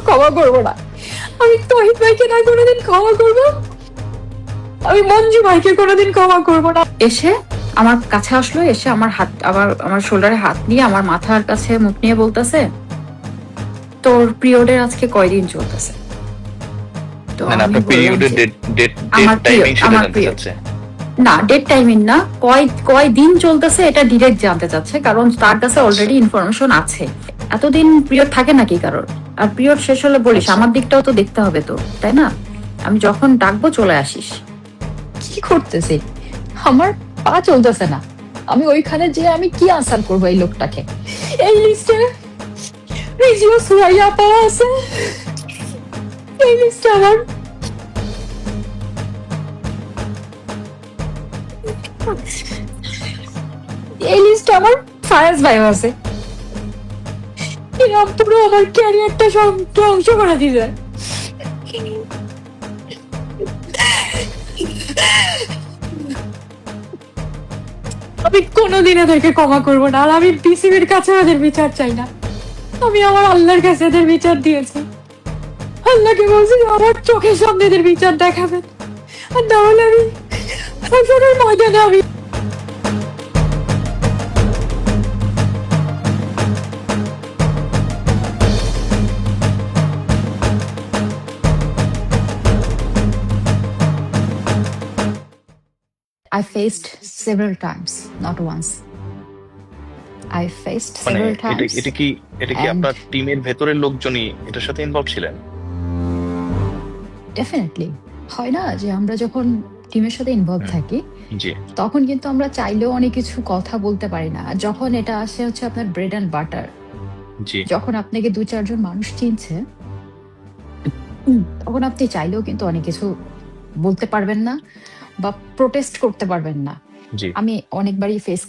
ক্ষমা করবো না। আমি তহিদ ভাইকে না কোনোদিন ক্ষমা করবো, আমি মঞ্জু ভাইকে কোনোদিন ক্ষমা করবো না। এসে আমার কাছে আসলো, এসে আমার হাত, আমার শোল্ডারে হাত নিয়ে আমার মাথার কাছে মুখ নিয়ে বলতেছে, তোর পিরিয়ডের আজকে কয়দিন চলতেছে? তো মানে আমি আপনার বললাম পিরিয়ডের যে ডেট আমার টাইমিং সেটা আমার জানতে পিরিয়ড চাচ্ছে। না, ডেট টাইমিং না, কয় দিন চলতেছে এটা ডিরেক্ট জানতে চাচ্ছে, কারণ তার কাছে আচ্ছা অলরেডি ইনফরমেশন আছে। এতদিন পিরিয়ড থাকে নাকি কারোর? আর পিরিয়ড শেষ হলে বলিস আচ্ছা আমার দিকটাও তো দেখতে হবে তো, তাই না? আমি যখন ডাকবো চলে আসিস। কি করতেছে? আমার পা চলতেছে না। আমি ওইখানে যে আমি কি আনসার করবো এই লোকটাকে? এই লিস্টে রিজিও সুরাইয়া পাওয়া আছে, এই লিস্টে আমার এই লিস্টে আমার ফায়াজ ভাইও আছে। এরা পুরো আমার ক্যারিয়ারটা ধ্বংস করে দিবে। আমি কোনোদিন এদেরকে ক্ষমা করবো না, আর আমি বিসিবির কাছে ওদের বিচার চাই না। আমি আমার আল্লাহর কাছে এদের বিচার দিয়েছি। আল্লাহকে বলছি আমার চোখের সামনে এদের বিচার দেখাবেন, আর তাহলে আমি হাসরের ময়দানে আমি I faced several times, not once. I faced মানে several এটা times, এটা কি এটা কি and আপনার টিমের ভেতরের লোকজনই এটার সাথে ইনভলভ ছিলেন? definitely হয় না যে আমরা যখন টিমের সাথে ইনভলভ হুম, থাকি জি তখন কিন্তু আমরা চাইলেও অনেক কিছু কথা বলতে পারি না। আর যখন এটা আসে হচ্ছে আপনার ব্রেড অ্যান্ড বাটার, জি যখন আপনাকে দু চারজন মানুষ চিনছে, তখন আপনি চাইলেও কিন্তু অনেক কিছু বলতে পারবেন না বা প্রোটেস্ট করতে পারবেন না। জি। আমি অনেকবারই ফেস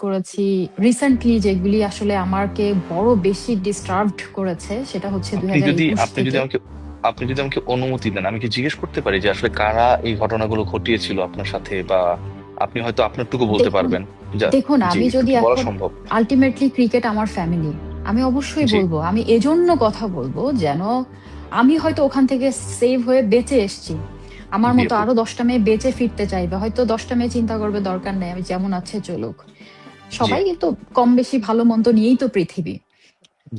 করেছি রিসেন্টলি, যেগুলি আসলে আমাকে বড় বেশি ডিস্টার্বড করেছে সেটা হচ্ছে আপনি যদি 2021 আপনি যদি থেকে। আমাকে আপনি যদি আমাকে অনুমতি দেন, আমি কি জিজ্ঞেস করতে পারি যে আসলে কারা এই ঘটনাগুলো ঘটিয়েছিল আপনার সাথে, বা আপনি হয়তো আপনারটুকু বলতে দেখুন পারবেন? যা দেখুন জি, আমি একটু যদি কি বলা এখন সম্ভব? আলটিমেটলি ক্রিকেট আমার ফ্যামিলি, আমি অবশ্যই জি বলবো। আমি এজন্য কথা বলবো যেন আমি হয়তো ওখান থেকে সেভ হয়ে বেঁচে এসেছি, আমার জি মতো আপু আরো 10টা মেয়ে বেঁচে ফিরতে চাইবে, হয়তো 10টা মেয়ে চিন্তা করবে দরকার নেই, আমি যেমন আছে চলুক। জি সবাই কিন্তু কম বেশি ভালো মন্দ নিয়েই তো পৃথিবী।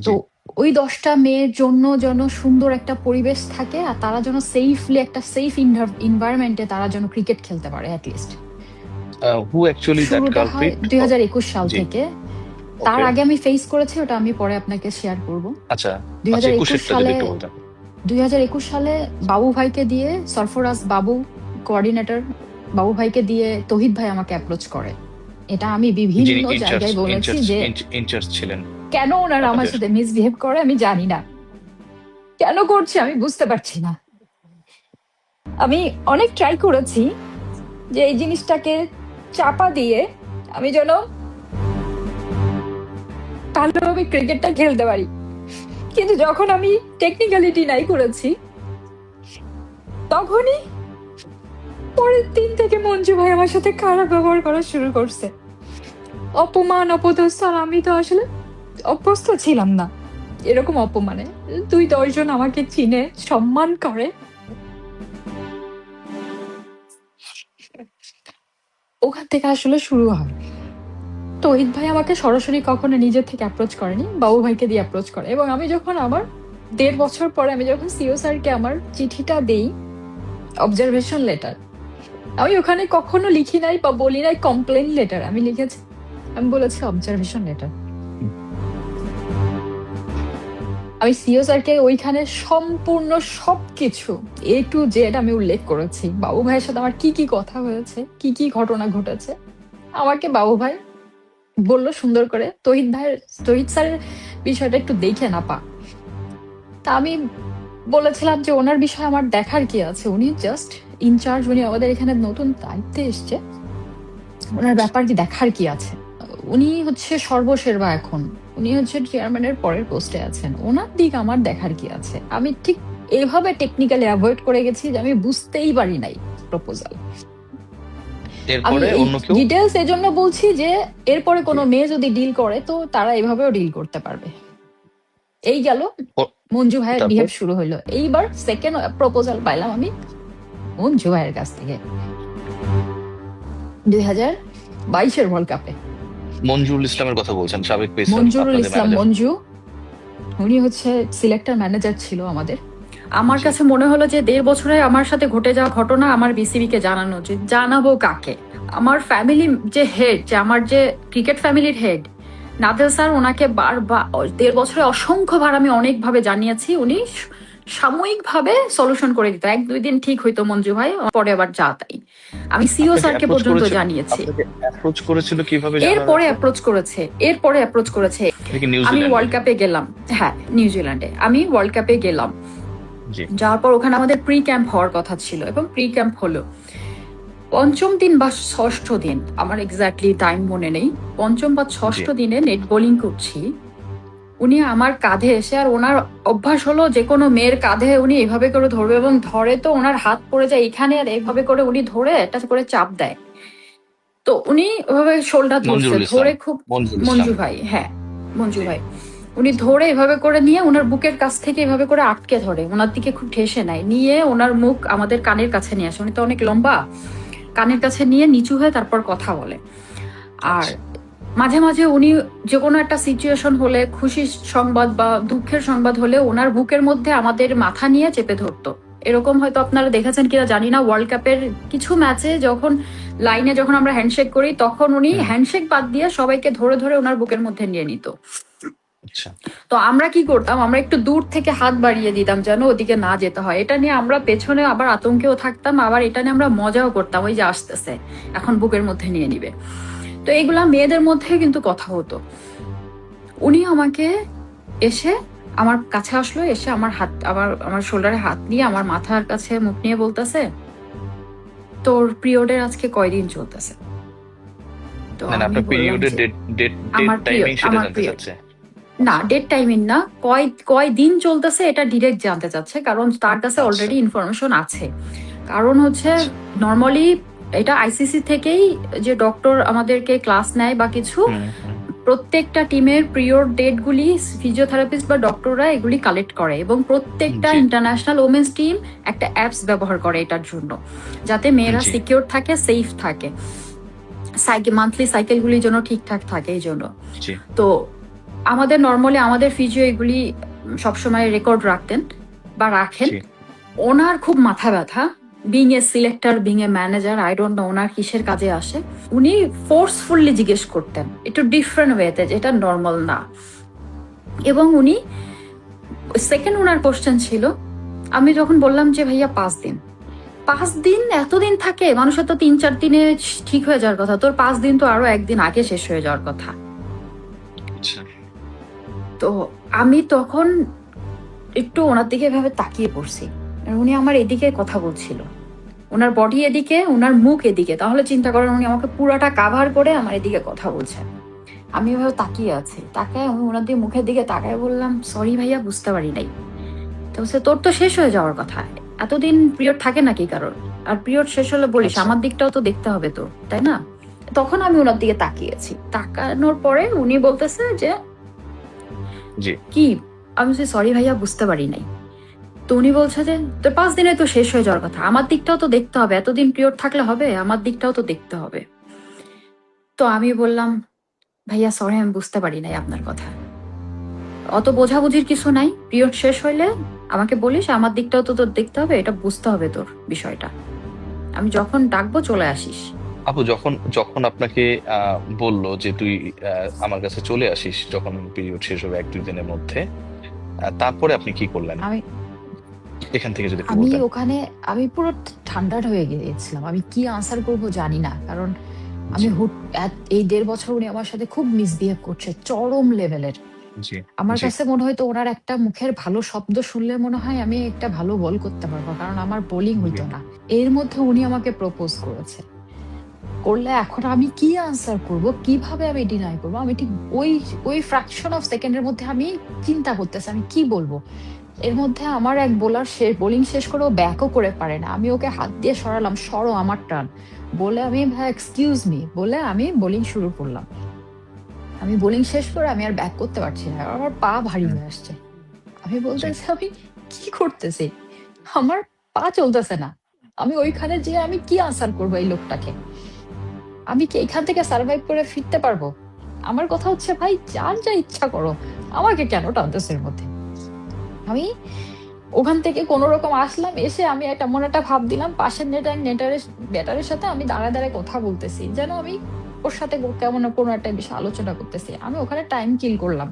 তো জি। ওই 10টা মেয়ের জন্য যেন সুন্দর একটা পরিবেশ থাকে, আর তারা যেন সেফলি একটা সেফ এনভায়রনমেন্টে তারা যেন ক্রিকেট খেলতে পারে অ্যাটলিস্ট। হু অ্যাকচুয়ালি দ্যাট শুরুটা হয় কালপ্রিট? 2021 সাল জি থেকে। তার ওকে। আগে আমি ফেস করেছি, ওটা আমি পরে আপনাকে শেয়ার করব। আচ্ছা দুই আচ্ছা, হাজার একুশ 21-এরটা যদি সালে একটু বলতেন। 2021 সালে বাবু ভাইকে দিয়ে, সরফরাজ বাবু কোঅর্ডিনেটর, বাবু ভাইকে দিয়ে তহিদ ভাই আমাকে অ্যাপ্রোচ করে। এটা আমি যিনি বিভিন্ন ইনচার্জ জায়গায় বলেছি ইনচার্জ যে ইনচার্জ ছিলেন কেন ওনারা আমার আপনাদের। সাথে মিসবিহেভ করে আমি জানি না, কেন করছে আমি বুঝতে পারছি না। আমি অনেক ট্রাই করেছি যে এই জিনিসটাকে চাপা দিয়ে আমি যেন ভালোভাবে ক্রিকেটটা খেলতে পারি, কিন্তু যখন আমি টেকনিক্যালি ডিনাই করেছি তখনই পরের দিন থেকে মঞ্জু ভাই আমার সাথে খারাপ ব্যবহার করা শুরু করছে, অপমান অপদস্থ। আর আমি তো আসলে অভ্যস্ত ছিলাম না এরকম অপমানে। 2-10 জন আমাকে চিনে সম্মান করে, ওখান থেকে আসলে শুরু হয়। তহিদ ভাই আমাকে সরাসরি কখনো নিজের থেকে অ্যাপ্রোচ করেনি, বাবু ভাইকে দিয়ে অ্যাপ্রোচ করে। এবং আমি যখন আমার 1.5 বছর পরে আমি যখন সিও স্যারকে আমার চিঠিটা দেই, অবজারভেশন লেটার, আমি ওখানে কখনো লিখি নাই বা বলি নাই কমপ্লেন লেটার, আমি লিখেছি, আমি বলেছি অবজারভেশন লেটার। আমি সিও স্যারকে ওইখানে সম্পূর্ণ সবকিছু A to Z আমি উল্লেখ করেছি, বাবু ভাইয়ের সাথে আমার কি কি কথা হয়েছে, কি কি ঘটনা ঘটেছে। আমাকে বাবু ভাই বললো সুন্দর করে, তহিদ স্যারের বিষয়টা একটু দেখে না পা। তা আমি বলেছিলাম যে ওনার বিষয়ে আমার দেখার কি আছে, উনি জাস্ট ইনচার্জ, উনি আমাদের এখানে নতুন দায়িত্বে এসছে, ওনার ব্যাপার কি দেখার কি আছে? উনি হচ্ছে সর্বসের্বা এখন, উনি হচ্ছে চেয়ারম্যানের পরের পোস্টে আছেন, ওনার দিক আমার দেখার কি আছে? আমি ঠিক এভাবে টেকনিক্যালি অ্যাভয়েড করে গেছি যে আমি বুঝতেই পারি নাই প্রপোজাল। আমি এরপরে এই অন্য কেউ? ডিটেলস এজন্য বলছি যে এরপরে জি কোনো মেয়ে যদি ডিল করে তো তারা এভাবেও ডিল করতে পারবে। এই গেল ও- মঞ্জু ভাইয়ের তারপর বিহেভ শুরু হইলো। এইবার সেকেন্ড প্রপোজাল পাইলাম আমি মঞ্জু ভাইয়ের কাছ থেকে 2022-এর ওয়ার্ল্ড কাপে। মঞ্জুরুল ইসলামের কথা বলছেন, সাবেক পেসার, মঞ্জুরুল আপনাদের ইসলাম ম্যানেজার। মঞ্জু, উনি হচ্ছে সিলেক্টর ম্যানেজার ছিল আমাদের। আমার জি। কাছে মনে হলো যে 1.5 বছরে আমার সাথে ঘটে যাওয়া ঘটনা আমার বিসিবি কে জানানো উচিত। জানাবো কাকে? আমার ফ্যামিলি যে হেড, যে আমার যে ক্রিকেট ফ্যামিলির হেড নাদেল স্যার, ওনাকে বারবার 1.5 বছরে অসংখ্যবার আমি অনেকভাবে জানিয়েছি। উনি সাময়িকভাবে সলিউশন করে দিত, 1-2 দিন ঠিক হইতো মঞ্জু ভাই, পরে আবার যা তাই। আমি সিও আপনাকে স্যারকে অ্যাপ্রোচ পর্যন্ত করেছিল, জানিয়েছি। আপনাকে অ্যাপ্রোচ করেছিল কিভাবে জানার এরপরে আছে? অ্যাপ্রোচ করেছে, এরপরে অ্যাপ্রোচ করেছে। এটা কি আমি নিউজিল্যান্ডে? ওয়ার্ল্ড কাপে গেলাম। হ্যাঁ, নিউজিল্যান্ডে আমি ওয়ার্ল্ড কাপে গেলাম। জি। যাওয়ার পর ওখানে আমাদের প্রি ক্যাম্প হওয়ার কথা ছিল এবং প্রি ক্যাম্প হলো। পঞ্চম দিন বা ষষ্ঠ দিন, আমার এক্স্যাক্টলি টাইম মনে নেই, পঞ্চম বা জি। ষষ্ঠ দিনে নেট বোলিং করছি। উনি আমার কাঁধে এসে, আর ওনার অভ্যাস হলো যে কোনো মেয়ের কাঁধে উনি এভাবে করে ধরবে, এবং ধরে তো ওনার হাত পড়ে যায় এখানে, আর এইভাবে করে উনি ধরে একটা করে চাপ দেয়। তো উনি ওভাবে শোল্ডার ধরছে, মঞ্জুরুল ইসলাম। ধরে খুব, মঞ্জুরুল ইসলাম। মঞ্জু ভাই, হ্যাঁ মঞ্জু জি। ভাই, উনি ধরে এভাবে করে নিয়ে ওনার বুকের কাছ থেকে এভাবে করে আটকে ধরে, ওনার দিকে খুব ঠেসে নেয়, নিয়ে ওনার মুখ আমাদের কানের কাছে নিয়ে আসে। উনি তো অনেক লম্বা, কানের কাছে নিয়ে নিচু হয়ে তারপর কথা বলে। আর আচ্ছা। মাঝে মাঝে উনি যে কোনো একটা সিচুয়েশন হলে, খুশির সংবাদ বা দুঃখের সংবাদ হলে, ওনার বুকের মধ্যে আমাদের মাথা নিয়ে চেপে ধরতো। এরকম হয়তো আপনারা দেখেছেন কিনা জানি না, ওয়ার্ল্ড কাপের কিছু ম্যাচে যখন লাইনে যখন আমরা হ্যান্ডশেক করি, তখন উনি হুম। হ্যান্ডশেক বাদ দিয়ে সবাইকে ধরে ধরে ওনার বুকের মধ্যে নিয়ে নিত। আচ্ছা। তো আমরা কি করতাম, আমরা একটু দূর থেকে হাত বাড়িয়ে দিতাম যেন ওদিকে না যেতে হয়। এটা নিয়ে আমরা পেছনে আবার আতঙ্কেও থাকতাম, আবার এটা নিয়ে আমরা মজাও করতাম, ওই যে আসতেছে এখন বুকের মধ্যে নিয়ে নিবে। তো এগুলা মেয়েদের মধ্যে কিন্তু কথা হতো। উনি আমাকে এসে আমার কাছে আসলো, এসে আমার হাত, আমার শোল্ডারে হাত দিয়ে আমার মাথার কাছে মুখ নিয়ে বলতেছে, তোর পিরিয়ডের আজকে কয়দিন চলতেছে? তো না না, আমি আপনার বললাম পিরিয়ডের যে ডেট ডেট ডেট আমার টাইমিং পিরিয়ড, সেটা আমার জানতে পিরিয়ড চাচ্ছে। না, ডেট টাইমিং না, কয় দিন চলতেছে এটা ডিরেক্ট জানতে চাচ্ছে, কারণ তার কাছে আচ্ছা। অলরেডি ইনফরমেশন আছে। কারণ হচ্ছে আচ্ছা। নর্মালি এটা আইসিসি থেকেই যে ডক্টর আমাদেরকে ক্লাস নেয় বা কিছু, হুম হুম। প্রত্যেকটা টিমের পিরিয়ড ডেট গুলি ফিজিওথেরাপিস্ট বা ডক্টররা এগুলি কালেক্ট করে, এবং প্রত্যেকটা জি। ইন্টারন্যাশনাল ওমেন্স টিম একটা অ্যাপস ব্যবহার করে এটার জন্য, যাতে মেয়েরা জি। সিকিউর থাকে, সেফ থাকে, মান্থলি সাইকেলগুলি যেন ঠিকঠাক থাকে এই জন্য। জি। তো আমাদের নর্মালি আমাদের ফিজিও এগুলি সবসময় রেকর্ড রাখতেন বা রাখেন। জি। ওনার খুব মাথা ব্যথা, being a selector, being a manager, I don't know ওনার কিসের কাজে আসে। উনি ফোর্সফুলি জিজ্ঞেস করতেন একটু ডিফারেন্ট ওয়েতে, যেটা নর্মাল না। এবং উনি সেকেন্ড ওনার কোশ্চেন ছিল, আমি যখন বললাম যে ভাইয়া 5 দিন, 5 দিন এতদিন থাকে? মানুষের তো 3-4 দিনে ঠিক হয়ে যাওয়ার কথা, তোর 5 দিন তো আরো একদিন আগে শেষ হয়ে যাওয়ার কথা। আচ্ছা। তো আমি তখন একটু ওনার দিকে এভাবে তাকিয়ে পড়ছি, আর উনি আমার এদিকে কথা বলছিল, ওনার বডি এদিকে, ওনার মুখ এদিকে। তাহলে চিন্তা করেন, উনি আমাকে পুরাটা কাভার করে আমার এদিকে কথা বলছেন। আমি এভাবে তাকিয়ে আছি, তাকায় আমি ওনার দিকে মুখের দিকে তাকায় বললাম, সরি ভাইয়া, বুঝতে পারি নাই। তো বলছে, তোর তো শেষ হয়ে যাওয়ার কথা, এতদিন পিরিয়ড থাকে নাকি কারোর? আর পিরিয়ড শেষ হলে বলিস আচ্ছা। আমার দিকটাও তো দেখতে হবে তো, তাই না? তখন আমি ওনার দিকে তাকিয়েছি, তাকানোর পরে উনি বলতেছে যে জি। কি? আমি বলছি, সরি ভাইয়া, বুঝতে পারি নাই। তো উনি বলছে যে তোর 5 দিনে তো শেষ হয়ে যাওয়ার কথা, আমার দিকটাও তো দেখতে হবে, এতদিন পিরিয়ড থাকলে হবে? আমার দিকটাও তো দেখতে হবে। তো আমি বললাম, ভাইয়া সরি, আমি বুঝতে পারি নাই আপনার কথা, অত বোঝাবুঝির কিছু নাই, পিরিয়ড শেষ হইলে আমাকে বলিস, আমার দিকটাও তো তোর দেখতে হবে, এটা বুঝতে হবে তোর বিষয়টা, আমি যখন ডাকবো চলে আসিস। আপু, যখন যখন আপনাকে বললো যে তুই আমার কাছে চলে আসিস যখন পিরিয়ড শেষ হবে 1-2 দিনের মধ্যে, তারপরে আপনি কি করলেন আমি এখান থেকে যদি একটু আমি বলতেন? ওখানে আমি পুরো ঠান্ডার হয়ে গিয়েছিলাম, আমি কি আনসার করব জানি না, কারণ আমি জি। এই 1.5 বছর উনি আমার সাথে খুব মিসবিহেভ করছে, চরম লেভেলের। জি। আমার জি। কাছে মনে হয়তো ওনার একটা মুখের ভালো শব্দ শুনলে মনে হয় আমি একটা ভালো বল করতে পারবো, কারণ আমার বোলিং জি। হইতো না। এর মধ্যে উনি আমাকে প্রপোজ করেছে, করলে এখন আমি কি আনসার করব, কিভাবে আমি ডিনাই করব? আমি ঠিক ওই ওই ফ্র্যাকশন অফ সেকেন্ডের মধ্যে আমি চিন্তা করতেছি আমি কি বলবো। এর মধ্যে আমার এক বোলার বোলিং শেষ করে ও ব্যাকও করে পারে না, আমি ওকে হাত দিয়ে সরালাম, সরো আমার টার্ন বলে, আমি ভাই এক্সকিউজ মি বলে আমি বোলিং শুরু করলাম। আমি বোলিং শেষ করে আমি আর ব্যাক করতে পারছি না, আমার পা ভারী হুম। হয়ে আসছে। আমি জি বলতেছি আমি কি করতেছি, আমার পা চলতেছে না। আমি ওইখানে যে আমি কি আনসার করবো এই লোকটাকে, আমি কি এখান থেকে সার্ভাইভ করে ফিরতে পারবো? আমার কথা হচ্ছে ভাই যার যা ইচ্ছা করো, আমাকে কেন টানতেছে এর মধ্যে? আমি ওখান থেকে কোন রকম আসলাম, এসে আমি একটা মনে একটা ভাব দিলাম, পাশের নেটারের সাথে আমি দাঁড়ায় দাঁড়ায় কথা বলতেছি, যেন আমি ওর সাথে কেমন কোনো একটা বিষয় আলোচনা করতেছি। আমি ওখানে টাইম কিল করলাম।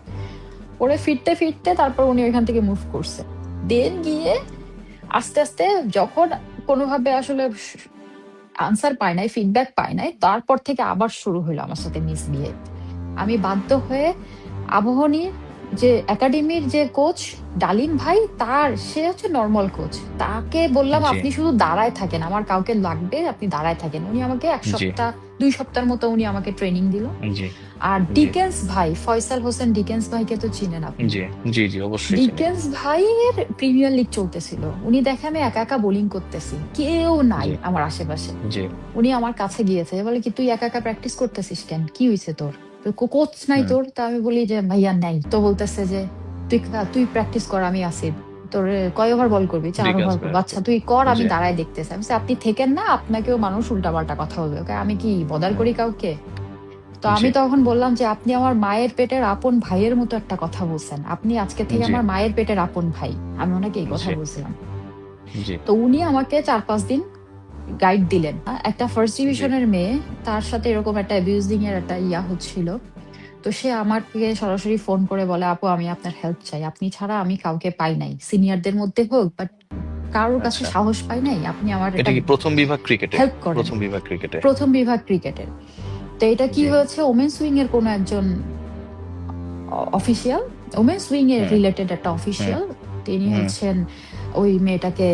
পরে ফিরতে ফিরতে তারপর উনি ওইখান থেকে মুভ করছে। দেন গিয়ে আস্তে আস্তে যখন কোনোভাবে আসলে আনসার পাই নাই, ফিডব্যাক পাই নাই, তারপর থেকে আবার শুরু হলো আমার সাথে মিসবিহেভ। আমি বাধ্য হয়ে আবাহনীর যে একাডেমির যে কোচ ডালিম ভাই, সে হচ্ছে নর্মাল কোচ, তাকে বললাম জি আপনি শুধু দাঁড়ায় থাকেন, আমার কাউকে লাগবে, আপনি দাঁড়ায় থাকেন। উনি আমাকে এক জি সপ্তাহ 2 সপ্তাহের মতো উনি আমাকে ট্রেনিং দিল। জি আর জি ডিকেন্স ভাই, ফয়সাল হোসেন ডিকেন্স ভাইকে তো চিনেন আপনি। জি জি জি অবশ্যই চিনি। ডিকেন্স ভাইয়ের প্রিমিয়ার লিগ চলতেছিল, উনি দেখে আমি একা একা বোলিং করতেছি, কেউ নাই জি আমার আশেপাশে। জি উনি আমার কাছে গিয়েছে, বলে কি তুই একা একা প্র্যাকটিস করতেছিস কেন, কি হয়েছে তোর, কোচ নাই হুম তোর? তা আমি বলি যে ভাইয়া নাই। তো বলতেছে যে তুই প্র্যাকটিস কর, আমি আসি। তোর কয় ওভার বল করবি? 4 ওভার করবো। আচ্ছা তুই কর, আমি জি দাঁড়ায় দেখতেছি। আমি বলছি, আপনি থেকেন না, আপনাকেও মানুষ উল্টাপাল্টা কথা বলবে, ওকে আমি কি বদার হুম করি কাউকে? তো জি আমি তখন বললাম যে আপনি আমার মায়ের পেটের আপন ভাইয়ের মতো একটা কথা বলছেন, আপনি আজকে থেকে জি আমার মায়ের পেটের আপন ভাই। আমি ওনাকে এই কথা জি বলছিলাম। জি তো উনি আমাকে 4-5 দিন গাইড দিলেন। একটা ফার্স্ট জি ডিভিশনের মেয়ে, তার সাথে এরকম একটা অ্যাবিউজিং এর একটা হচ্ছিল। তো সে আমাকে সরাসরি ফোন করে বলে, আপু আমি আপনার হেল্প চাই, আপনি ছাড়া আমি কাউকে পাই নাই, সিনিয়রদের মধ্যে হোক বাট কারোর কাছে আচ্ছা, সাহস পাই নাই, আপনি আমার এটা এটা কি প্রথম বিভাগ ক্রিকেটে? হেল্প করেন। প্রথম বিভাগ ক্রিকেটে? প্রথম বিভাগ ক্রিকেটের। তো এটা কি জি হয়েছে, ওমেন্স উইং এর কোনো একজন অফিসিয়াল, ওমেন্স উইং এর হুম রিলেটেড একটা হুম অফিসিয়াল, তিনি হুম হচ্ছেন ওই মেয়েটাকে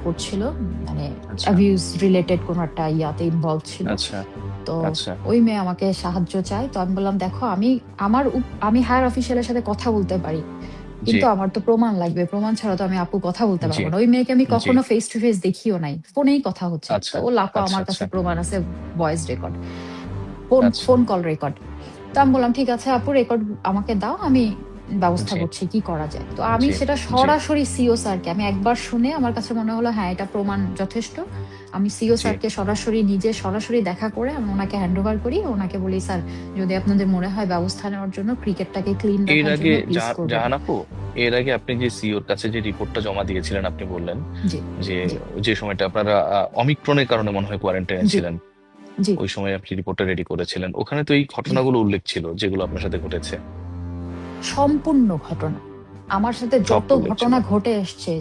করছিল, মানে আচ্ছা অ্যাবিউজ রিলেটেড কোন একটা ইনভলভ ছিল। আচ্ছা তো আচ্ছা ওই মেয়ে আমাকে সাহায্য চায়। তো আমি বললাম দেখো আমি হায়ার অফিসিয়ালের সাথে কথা বলতে পারি, জি কিন্তু আমার তো প্রমাণ লাগবে, প্রমাণ ছাড়া তো আমি আপু কথা বলতে জি পারবো না। ওই মেয়েকে আমি জি কখনো ফেস টু ফেস দেখিও নাই, ফোনেই কথা হচ্ছে। তো আচ্ছা ও লাপা আচ্ছা আমার কাছে আচ্ছা প্রমাণ আছে, ভয়েস রেকর্ড, ফোন আচ্ছা ফোন কল রেকর্ড। তো আমি বললাম ঠিক আছে আপু, রেকর্ড আমাকে দাও, আমি ব্যবস্থা জি করছি কি করা যায়। তো আমি জি সেটা জি সরাসরি সিও স্যারকে, আমি একবার শুনে আমার কাছে মনে হলো হ্যাঁ এটা প্রমাণ যথেষ্ট। আমি সিও জি স্যারকে সরাসরি দেখা করে আমি ওনাকে হ্যান্ড ওভার করি, ওনাকে বলি স্যার যদি আপনাদের মনে হয় ব্যবস্থা নেওয়ার জন্য, ক্রিকেটটাকে ক্লিন এর রাখার আগে জন্য প্লিজ করবেন। জাহান আপু, এর আগে আপনি যে সিওর কাছে যে রিপোর্টটা জমা দিয়েছিলেন, আপনি বললেন জি যে জি যে সময়টা আপনারা অমিক্রনের কারণে মনে হয় কোয়ারেন্টাইনে জি ছিলেন, জি ওই সময় আপনি রিপোর্টটা রেডি করেছিলেন, ওখানে তো এই জি ঘটনাগুলো উল্লেখ ছিল যেগুলো আপনার সাথে ঘটেছে? সম্পূর্ণ ঘটনা আমার সাথে সব যত উল্লেখ ছিল? ঘটনা ঘটে এসছে,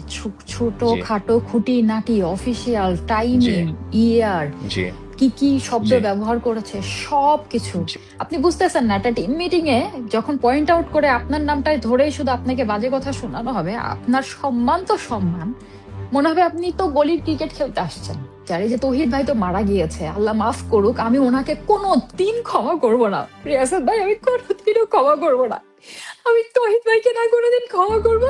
ছোট জি খাটো খুঁটি নাটি, অফিসিয়াল জি টাইমিং, ইয়ার, জি কি কি শব্দ জি ব্যবহার করেছে, সবকিছু। জি আপনি বুঝতেছেন না, একটা টিম মিটিং এ যখন পয়েন্ট আউট করে আপনার নামটাই ধরেই শুধু আপনাকে বাজে কথা শোনানো হবে, আপনার সম্মান তো সম্মান, মনে হবে আপনি তো গলির ক্রিকেট খেলতে আসছেন। যারে যে তৌহিদ ভাই তো মারা গিয়েছে, আল্লাহ মাফ করুক, আমি ওনাকে কোনো দিন ক্ষমা করব না। রিয়াসাত ভাই আমি কোনোদিনও ক্ষমা করব না। আমি তৌহিদ ভাইকে না কোনোদিন ক্ষমা করব,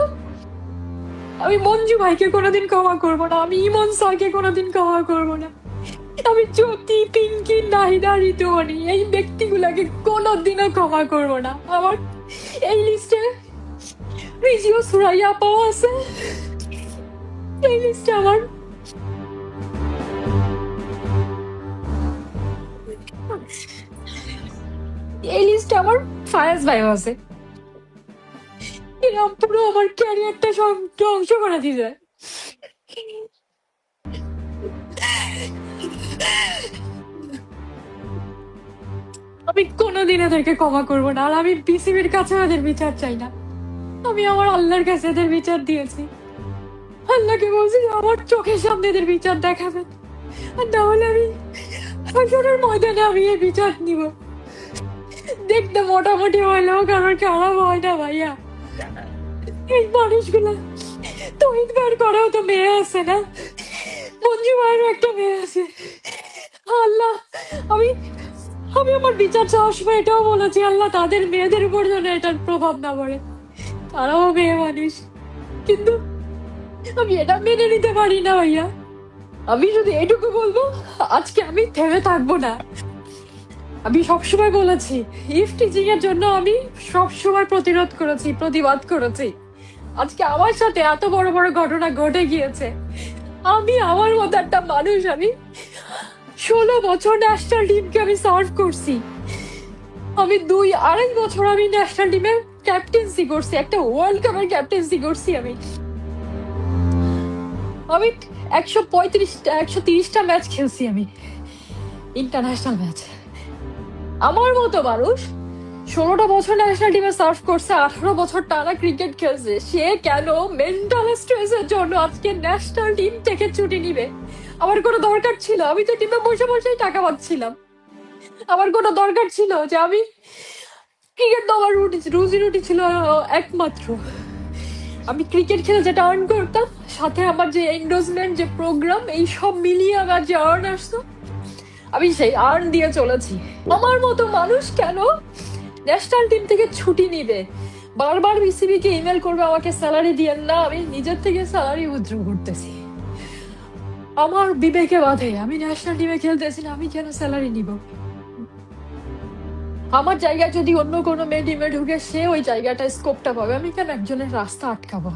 আমি মঞ্জু ভাইকে কোনোদিন ক্ষমা করব না, আমি ইমন স্যারকে কোনোদিন ক্ষমা করব না, আমি জ্যোতি, পিঙ্কি, নাহিদা, ঋতুমণি এই ব্যক্তিগুলাকে কোনোদিনও ক্ষমা করব না। আমার এই লিস্টে রিজিও সুরাইয়া পাওয়া আছে, এই লিস্টে আমার এই লিস্টে আমার ফায়াজ ভাইও আছে। এরা পুরো আমার ক্যারিয়ারটা সব ধ্বংস করে দিছে। আমি কোনোদিন এদেরকে ক্ষমা করবো না, আর আমি বিসিবির কাছে এদের বিচার চাই না। আমি আমার আল্লাহর কাছে এদের বিচার দিয়েছি, আল্লাহকে বলছি যে আমার চোখের সামনে এদের বিচার দেখাবেন, আর না হলে আমি হাসরের ময়দানে আমি এই বিচার নিব। দেখতে মোটামুটি হলেও কারোর খারাপ হয় না ভাইয়া। এই মানুষগুলা, তহিদ ভাইয়ের করেও তো মেয়ে আছে না, মঞ্জু ভাইয়েরও একটা মেয়ে আছে। আল্লাহ, আমি আমি আমার বিচার চাওয়ার সময় এটাও বলেছি, আল্লাহ তাদের মেয়েদের উপর যেন এটার প্রভাব না পড়ে, তারাও মেয়ে মানুষ। কিন্তু আমি এটা মেনে নিতে পারি না ভাইয়া। আমি শুধু এটুকু বলবো, আজকে আমি থেমে থাকবো না। আমি সবসময় বলেছি ইফ টিচিং এর জন্য আমি সবসময় প্রতিরোধ করেছি, প্রতিবাদ করেছি, আজকে আমার সাথে এত বড় বড় ঘটনা ঘটে গিয়েছে। আমি আমার মতো একটা মানুষ, আমি 16 বছর ন্যাশনাল টিমকে আমি সার্ভ করছি। আমি 2-2.5 বছর আমি ন্যাশনাল টিমের ক্যাপ্টেন্সি করছি, একটা ওয়ার্ল্ড কাপের ক্যাপ্টেন্সি করছি। আমি আমি 130টা ম্যাচ খেলছি, আমি ইন্টারন্যাশনাল ম্যাচ। আমার মতো মানুষ 16টা বছর ন্যাশনাল টিমে সার্ভ করছে, 18 বছর টানা ক্রিকেট খেলছে, সে কেন মেন্টাল স্ট্রেসের জন্য আজকে ন্যাশনাল টিম থেকে ছুটি নিবে? আমার কোনো দরকার ছিল? আমি তো টিমে বসে বসেই টাকা পাচ্ছিলাম। আমার কোনো দরকার ছিল যে আমি ক্রিকেট তো আমার রুজি রুটি ছিল একমাত্র। আমি ক্রিকেট খেলে যেটা আর্ন করতাম, সাথে আমার যে এন্ডোজমেন্ট, যে প্রোগ্রাম, এই সব মিলিয়ে আমার যে আর্ন আসতো, আমি সেই আর্ন দিয়ে চলেছি। আমার মতো মানুষ কেন ন্যাশনাল টিম থেকে ছুটি নিবে? বারবার বিসিবি কে ইমেল করবে আমাকে স্যালারি দিয়েন না, আমি নিজের থেকে স্যালারি উইথড্র করতেছি। আমার বিবেকে বাধে, আমি ন্যাশনাল টিমে খেলতেছি না, আমি কেন স্যালারি নিব? আমার জায়গায় যদি অন্য কোনো মেয়ে টিমে ঢুকে, সে ওই জায়গাটায় স্কোপটা পাবে, আমি কেন একজনের রাস্তা আটকাবো?